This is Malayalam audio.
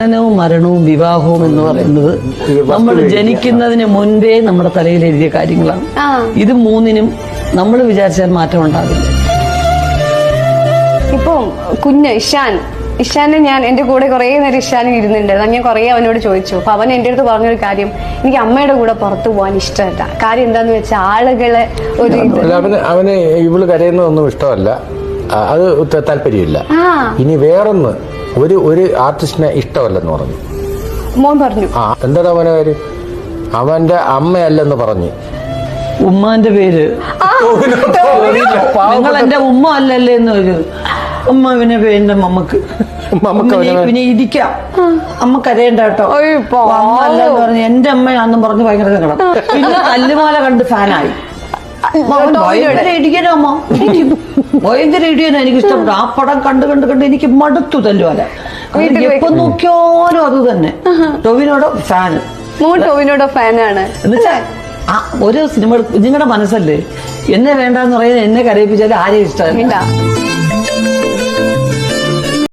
ജനനവും മരണവും വിവാഹവും എന്ന് പറയുന്നത് നമ്മൾ ജനിക്കുന്നതിന് മുൻപേ നമ്മുടെ തലയിൽ എഴുതിയ കാര്യങ്ങളാണ്. ഇത് മൂന്നിനും നമ്മൾ വിചാരിച്ചാൽ മാറ്റം ഉണ്ടാവില്ല. ഇപ്പൊ കുഞ്ഞ് ഇഷാന് ഞാൻ എന്റെ കൂടെ കുറെ നേരം ഇഷാന് ഇരുന്നുണ്ടായിരുന്നു. ഞാൻ കുറെ അവനോട് ചോദിച്ചു. അപ്പൊ അവൻ എന്റെ അടുത്ത് പറഞ്ഞൊരു കാര്യം, എനിക്ക് അമ്മയുടെ കൂടെ പുറത്തു പോകാൻ ഇഷ്ടമല്ല. കാര്യം എന്താന്ന് വെച്ചാൽ ആളുകളെ ഒരു അവന് ഇവള് കരയുന്നതൊന്നും ഇഷ്ടമല്ല, അത് താല്പര്യമില്ല. ഇനി വേറൊന്ന് ഒരു ആർട്ടിസ്റ്റിനെ ഇഷ്ടമല്ലെന്ന് പറഞ്ഞു. മോൻ പറഞ്ഞു എന്താ അവനെ കാര്യം, അവന്റെ അമ്മയല്ലെന്ന് പറഞ്ഞു. ഉമ്മാന്റെ പേര് നിങ്ങൾ എന്റെ ഉമ്മ അല്ലല്ലേ എന്നൊരു ഉമ്മ പിന്നെ എന്റെ മമ്മക്ക് പിന്നെ ഇരിക്കാം, അമ്മ കരയണ്ട കേട്ടോ അമ്മല്ലെന്ന് പറഞ്ഞു. എന്റെ അമ്മയാണെന്നും പറഞ്ഞു ഭയങ്കര സങ്കടം. പിന്നെ തല്ലുമാല കണ്ട് ഫാനായി. ഭയങ്കര ഇടിക്കാനോ അമ്മ, ഭയങ്കര ഇടിയാനോ എനിക്ക് ഇഷ്ടപ്പെട്ടു. ആ പടം കണ്ട് കണ്ട് കണ്ട് എനിക്ക് മടുത്തു തല്ലുമാല. എപ്പൊ നോക്കിയാലും അത് തന്നെ. ടൊവിനോടെ ഫാന്, ടൊവിനോടെ ഫാനാണ്. എന്നുവെച്ചാ ഒരു സിനിമ നിങ്ങളുടെ മനസ്സല്ലേ, എന്നെ വേണ്ടെന്ന് പറയുന്നത് എന്നെ കരയിപ്പിച്ചാൽ ആരെയും ഇഷ്ടമല്ല.